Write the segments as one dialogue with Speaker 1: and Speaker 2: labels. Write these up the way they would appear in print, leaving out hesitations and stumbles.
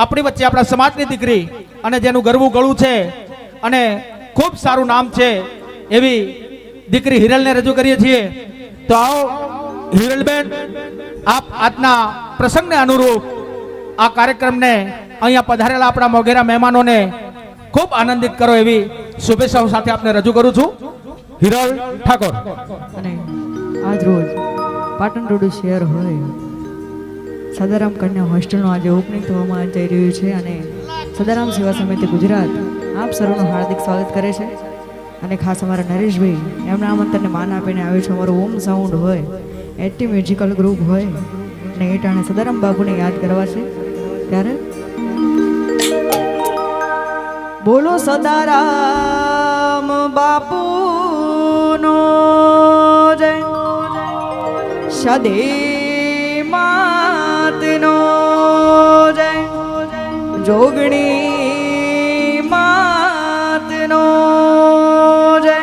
Speaker 1: આપણી વચ્ચે આપણા સમાજની દીકરી અને જેનું ગરવું ગળું છે અને ખૂબ સારું નામ છે એવી દીકરી હિરલને રજૂ કરીએ છીએ. તો આવો હિરલબેન, આપ આજના પ્રસંગને અનુરૂપ આ કાર્યક્રમને અહીંયા પધારેલા આપણા મોગેરા મહેમાનોને ખૂબ આનંદિત કરો એવી શુભેચ્છાઓ સાથે આપને રજૂ કરું છું. હિરલ ઠાકોર.
Speaker 2: અને આજ રોજ પાટણ રોડ શહેર હોય સદારામ કન્યા હોસ્ટેલનું આજે ઓપનિંગ થવામાં જઈ રહ્યું છે અને સદારામ સેવા સમિતિ ગુજરાત આપ સર્વનું હાર્દિક સ્વાગત કરે છે. અને ખાસ અમારા નરેશભાઈ એમના આમંત્રણને માન આપીને આવ્યું છે. અમારું ઓમ સાઉન્ડ હોય, એટી મ્યુઝિકલ ગ્રુપ હોય અને એ ટાણે સદારામ બાપુને યાદ કરવા છે. ત્યારે બોલો સદારામ બાપુનો જય, સદે માતનો જય, જોગણી માતનો જય.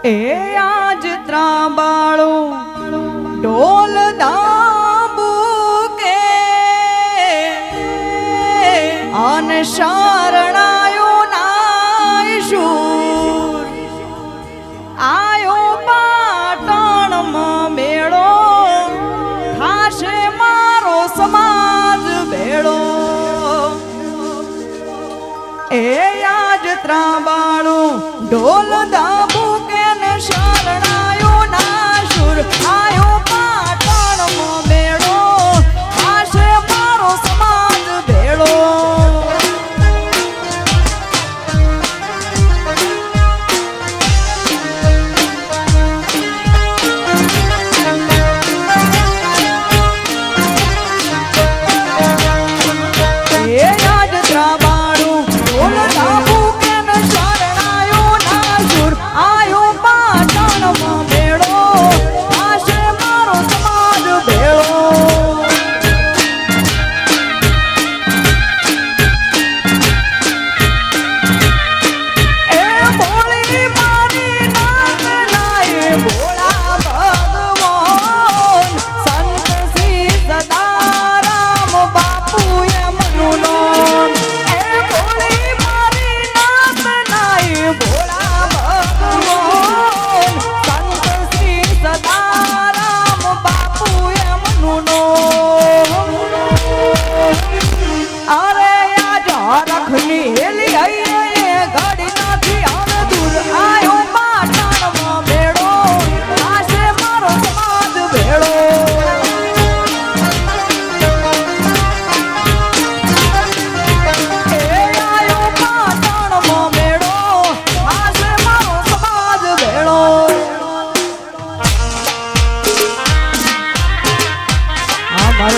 Speaker 2: એ આજ ત્રાંબાળો ઢોલ દાંબુ કે અને શરણાયો નાયશુર આયો પાટણમાં મેળો થાશે મારો સમાજ ભેળો. એ આજ ત્રાંબાળું ઢોલ દાંબુ કે ને શરણાયો નાશુર આયો પાટણમાં મેળો થાશે મારો સમાજ ભેળો.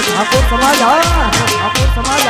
Speaker 2: ઠાકોર સમાજ ઠાકોર સમાજ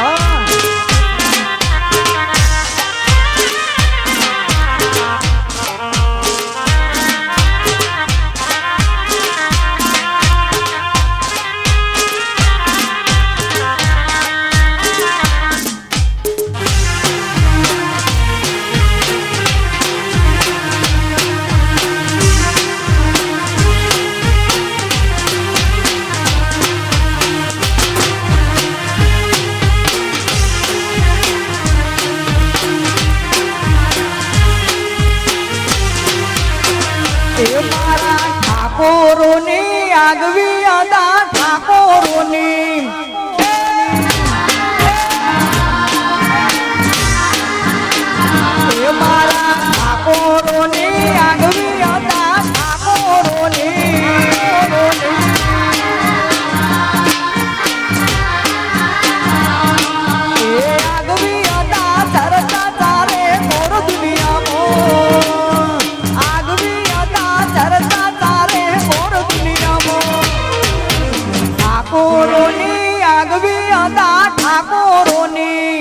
Speaker 2: ઠાકોરોની આગવી અદા ઠાકોરોની મારા ઠાકોરોની આગવી અદા ઠાકોરોની આગવી અદા ચર્ચા ચારે મોર દુનિયામાં આગવી અદા ચર્ચા ઠાકોરોની આગવી અદા ઠાકોરોની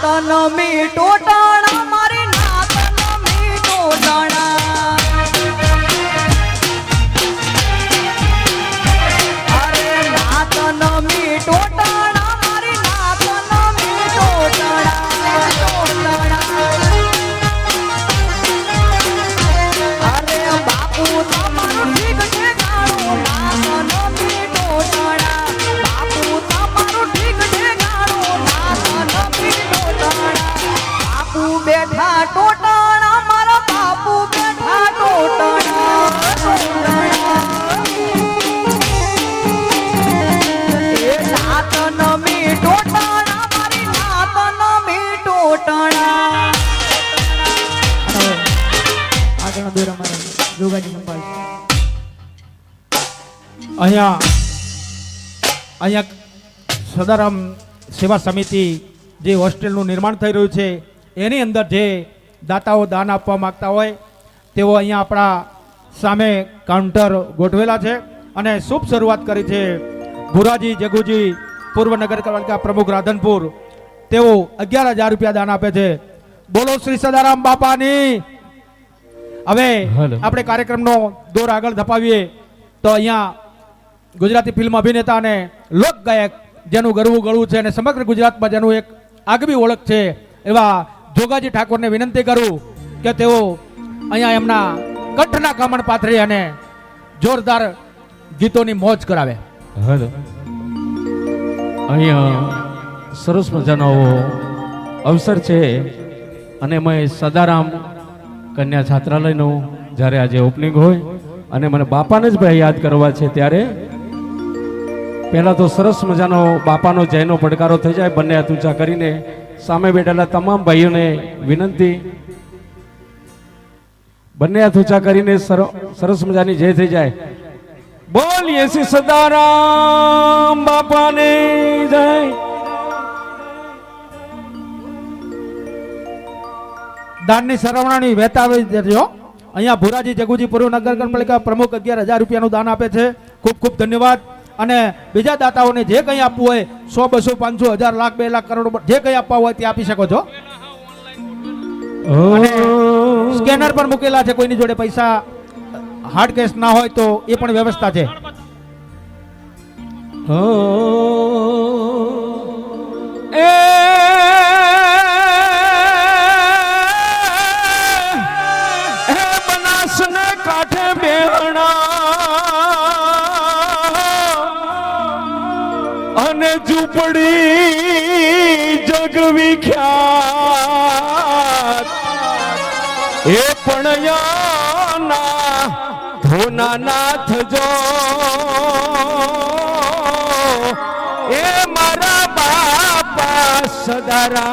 Speaker 2: નાતન મીઠો ટાણા મારી નાતન મીઠો ટાણા અરે નાતન મીઠો ટાણા મારી નાતન મીઠો ટાણા અરે બાપુ તમારું ઠીક ઠેકાણું નાતન મીઠો ટાણા બાપુ તમારું ઠીક ઠેકાણું નાતન મીઠો ટાણા બાપુ બેઠા ટોટાણા મારા બાપુ બેઠા ટોટાણા એ નાતન મીઠો ટાણા મારી નાતન મીઠો ટાણા આગળનો દોર અમારે જોગાજી સંભાળશે
Speaker 1: અહીંયા સદારામ સેવા સમિતિ જે હોસ્ટેલનું નિર્માણ થઈ રહ્યું છે એની અંદર જે દાતાઓ દાન આપવા માંગતા હોય તેઓ અહીંયા આપણા સામે કાઉન્ટર ગોઠવેલા છે અને શુભ શરૂઆત કરી છે ભુરાજી જગુજી પૂર્વ નગરપાલિકા પ્રમુખ રાધનપુર તેઓ 11,000 રૂપિયા દાન આપે છે. બોલો શ્રી સદારામ બાપાની. હવે આપણે કાર્યક્રમનો દોર આગળ ધપાવીએ તો અહીંયા ગુજરાતી ફિલ્મ અભિનેતા અને લોક ગાયક જેનું ગરવું ગળવું છે અને સમગ્ર ગુજરાતમાં જેનું એક આગવી ઓળખ છે એવા જોગાજી ઠાકોરને વિનંતી કરું કે તેઓ અહીંયા એમના કંઠના કમણ પાથરી અને જોરદાર ગીતોની મોજ કરાવે.
Speaker 3: હેલો, અહીંયા સરસ મજાનો અવસર છે અને મેં સદારામ કન્યા છાત્રાલયનું જ્યારે આજે ઓપનિંગ હોય અને મને બાપાને જ ભાઈ યાદ કરવા છે ત્યારે પહેલા તો સરસ મજાનો બાપાનો જયનો પડકારો થઈ જાય. બંને હાથ ઊંચા કરીને સામે બેઠેલા તમામ ભાઈઓને વિનંતી, બંને હાથ ઊંચા કરીને સરસ મજાની જય થઈ જાય. બોલીએ શ્રી સદારામ બાપાને જય.
Speaker 1: દાનની સરવણાની વહેતા દેજો. અહીંયા ભુરાજી જગુજી પૂર્વ નગરપાલિકા પ્રમુખ 11,000 રૂપિયાનું દાન આપે છે. ખૂબ ખૂબ ધન્યવાદ. અને બીજા દાતાઓને જે કંઈ આપવું હોય 100, 200, 500, 1000, લાખ, 2 લાખ, કરોડ જે કંઈ આપવા હોય તે આપી શકો છો. અને સ્કેનર પણ મૂકેલા છે, કોઈની જોડે પૈસા હાર્ડ કેશ ના હોય તો એ પણ વ્યવસ્થા છે.
Speaker 3: બનાસને કાંઠે બેહણા અને ઝૂંપડી જગ વિખ્યાત એ પણયાના ધોના નાથ જો એ મારા બાપા સદારામ.